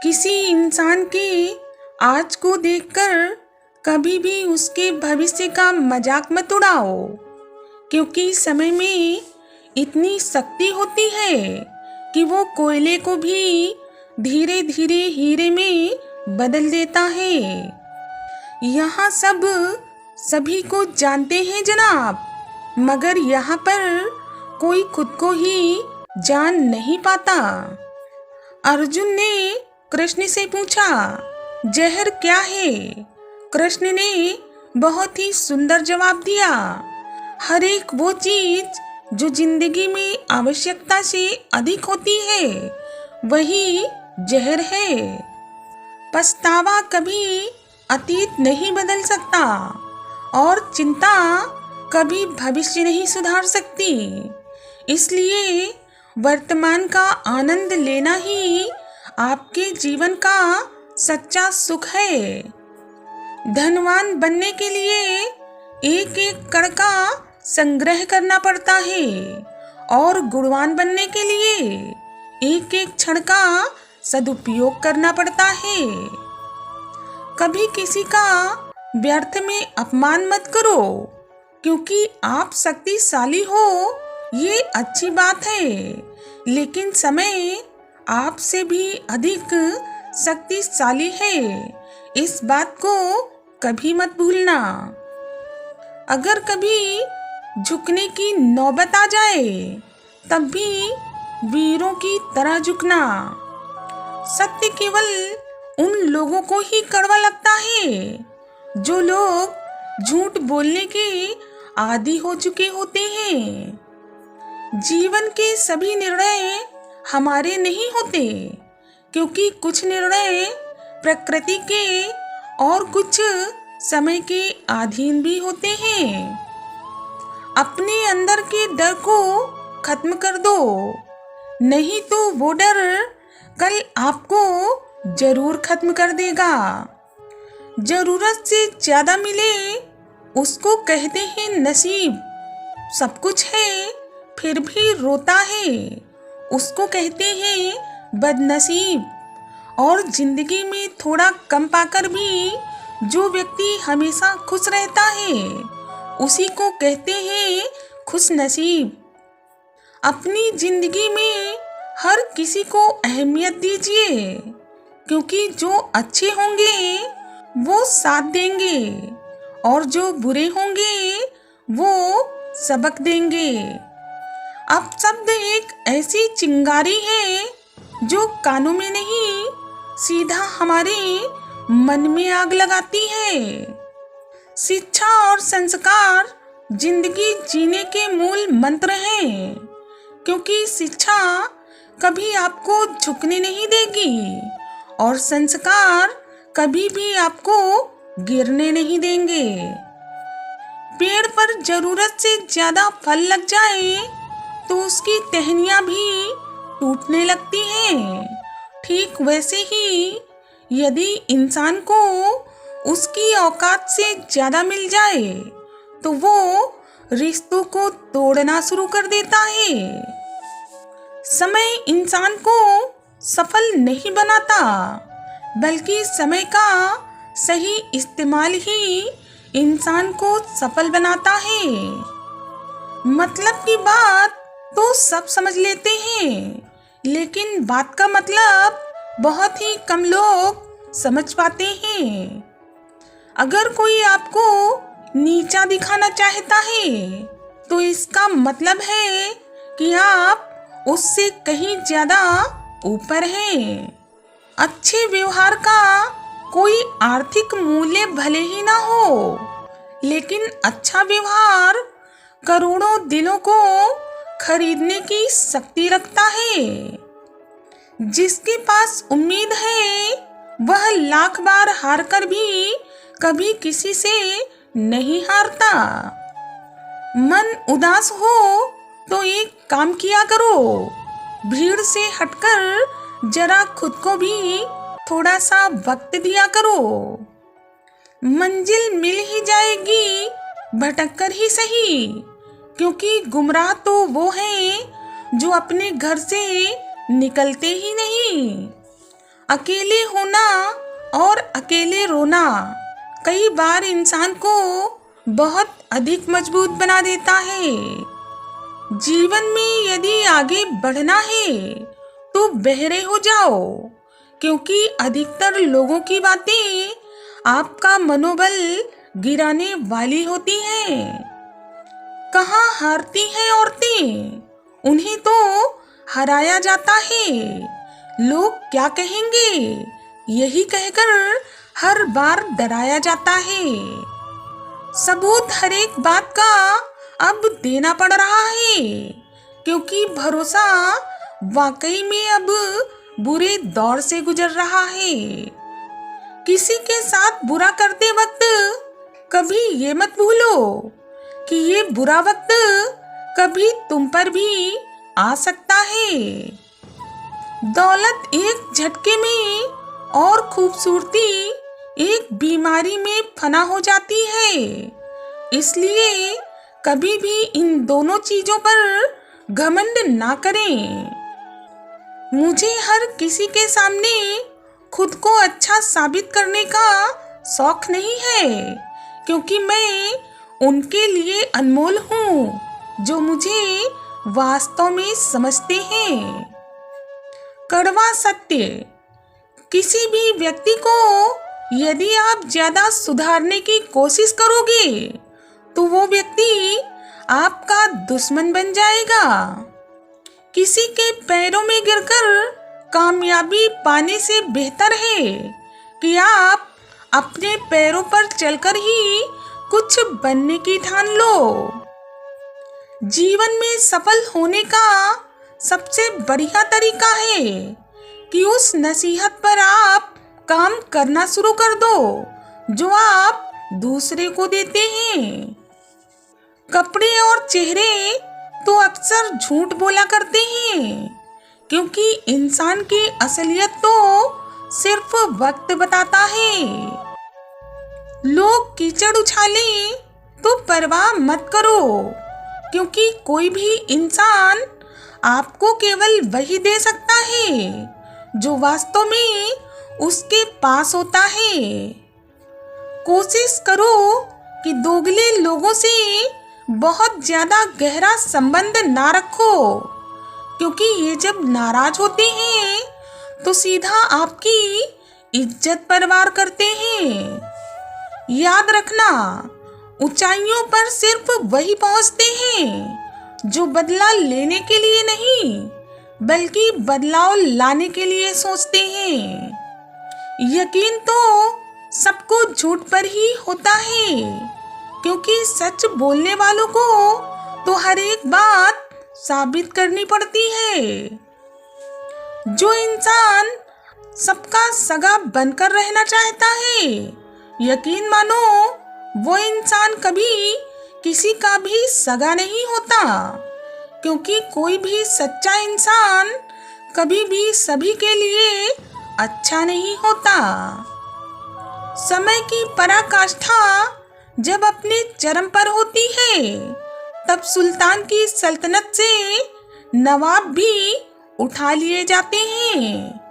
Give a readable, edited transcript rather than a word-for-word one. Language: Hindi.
किसी इंसान के आज को देखकर कभी भी उसके भविष्य का मजाक मत उड़ाओ, क्योंकि समय में इतनी शक्ति होती है कि वो कोयले को भी धीरे धीरे हीरे में बदल देता है। यहाँ सब सभी को जानते हैं जनाब, मगर यहाँ पर कोई खुद को ही जान नहीं पाता। अर्जुन ने कृष्ण से पूछा, जहर क्या है? कृष्ण ने बहुत ही सुंदर जवाब दिया, हर एक वो चीज जो जिंदगी में आवश्यकता से अधिक होती है वही जहर है। पछतावा कभी अतीत नहीं बदल सकता और चिंता कभी भविष्य नहीं सुधार सकती। इसलिए वर्तमान का आनंद लेना ही आपके जीवन का सच्चा सुख है। धनवान बनने के लिए एक एक कण का संग्रह करना पड़ता है और गुणवान बनने के लिए एक एक क्षण का सदुपयोग करना पड़ता है। कभी किसी का व्यर्थ में अपमान मत करो, क्योंकि आप शक्तिशाली हो ये अच्छी बात है, लेकिन समय आपसे भी अधिक शक्तिशाली है, इस बात को कभी मत भूलना। अगर कभी झुकने की नौबत आ जाए तब भी वीरों की तरह झुकना। सत्य केवल उन लोगों को ही कड़वा लगता है जो लोग झूठ बोलने के आदी हो चुके होते हैं। जीवन के सभी निर्णय हमारे नहीं होते, क्योंकि कुछ निर्णय प्रकृति के और कुछ समय के अधीन भी होते हैं। अपने अंदर के डर को खत्म कर दो, नहीं तो वो डर कल आपको जरूर खत्म कर देगा। जरूरत से ज्यादा मिले उसको कहते हैं नसीब। सब कुछ है फिर भी रोता है उसको कहते हैं बदनसीब। और जिंदगी में थोड़ा कम पाकर भी जो व्यक्ति हमेशा खुश रहता है उसी को कहते हैं खुश नसीब। अपनी जिंदगी में हर किसी को अहमियत दीजिए, क्योंकि जो अच्छे होंगे वो साथ देंगे और जो बुरे होंगे वो सबक देंगे। अब शब्द एक ऐसी चिंगारी है जो कानों में नहीं सीधा हमारे मन में आग लगाती है। शिक्षा और संस्कार जिंदगी जीने के मूल मंत्र हैं, क्योंकि शिक्षा कभी आपको झुकने नहीं देगी और संस्कार कभी भी आपको गिरने नहीं देंगे। पेड़ पर जरूरत से ज्यादा फल लग जाए तो उसकी टहनियां भी टूटने लगती हैं। ठीक वैसे ही यदि इंसान को उसकी औकात से ज्यादा मिल जाए तो वो रिश्तों को तोड़ना शुरू कर देता है। समय इंसान को सफल नहीं बनाता, बल्कि समय का सही इस्तेमाल ही इंसान को सफल बनाता है। मतलब की बात तो सब समझ लेते हैं, लेकिन बात का मतलब बहुत ही कम लोग समझ पाते हैं। अगर कोई आपको नीचा दिखाना चाहता है तो इसका मतलब है कि आप उससे कहीं ज्यादा ऊपर हैं। अच्छे व्यवहार का कोई आर्थिक मूल्य भले ही ना हो, लेकिन अच्छा व्यवहार करोड़ों दिलों को खरीदने की शक्ति रखता है। जिसके पास उम्मीद है वह लाख बार हार कर भी कभी किसी से नहीं हारता। मन उदास हो तो एक काम किया करो, भीड़ से हटकर जरा खुद को भी थोड़ा सा वक्त दिया करो। मंजिल मिल ही जाएगी, भटक कर ही सही, क्योंकि गुमराह तो वो हैं जो अपने घर से निकलते ही नहीं। अकेले होना और अकेले रोना कई बार इंसान को बहुत अधिक मजबूत बना देता है। जीवन में यदि आगे बढ़ना है तो बहरे हो जाओ, क्योंकि अधिकतर लोगों की बातें आपका मनोबल गिराने वाली होती हैं। कहाँ हारती हैं औरतें, उन्हें तो हराया जाता है। लोग क्या कहेंगे, यही कहकर हर बार डराया जाता है। सबूत हर एक बात का अब देना पड़ रहा है, क्योंकि भरोसा वाकई में अब बुरे दौर से गुजर रहा है। किसी के साथ बुरा करते वक्त कभी ये मत भूलो कि ये बुरा वक्त कभी तुम पर भी आ सकता है। दौलत एक झटके में और खूबसूरती एक बीमारी में फना हो जाती है। इसलिए कभी भी इन दोनों चीजों पर घमंड ना करें। मुझे हर किसी के सामने खुद को अच्छा साबित करने का शौक नहीं है, क्योंकि मैं उनके लिए अनमोल हूँ जो मुझे वास्तव में समझते हैं। कड़वा सत्य, किसी भी व्यक्ति को यदि आप ज्यादा सुधारने की कोशिश करोगे तो वो व्यक्ति आपका दुश्मन बन जाएगा। किसी के पैरों में गिरकर कामयाबी पाने से बेहतर है कि आप अपने पैरों पर चलकर ही कुछ बनने की ठान लो। जीवन में सफल होने का सबसे बढ़िया तरीका है कि उस नसीहत पर आप काम करना शुरू कर दो जो आप दूसरे को देते हैं। कपड़े और चेहरे तो अक्सर झूठ बोला करते हैं, क्योंकि इंसान की असलियत तो सिर्फ वक्त बताता है। लोग कीचड़ उछाले तो परवाह मत करो, क्योंकि कोई भी इंसान आपको केवल वही दे सकता है जो वास्तव में उसके पास होता है। कोशिश करो कि दोगले लोगों से बहुत ज्यादा गहरा संबंध ना रखो, क्योंकि ये जब नाराज होते हैं तो सीधा आपकी इज्जत पर वार करते हैं। याद रखना, ऊंचाइयों पर सिर्फ वही पहुंचते हैं जो बदला लेने के लिए नहीं बल्कि बदलाव लाने के लिए सोचते हैं। यकीन तो सबको झूठ पर ही होता है, क्योंकि सच बोलने वालों को तो हर एक बात साबित करनी पड़ती है। जो इंसान सबका सगा बनकर रहना चाहता है, यकीन मानो वो इंसान कभी किसी का भी सगा नहीं होता, क्योंकि कोई भी सच्चा इंसान कभी भी सभी के लिए अच्छा नहीं होता। समय की पराकाष्ठा जब अपने चरम पर होती है तब सुल्तान की सल्तनत से नवाब भी उठा लिए जाते हैं।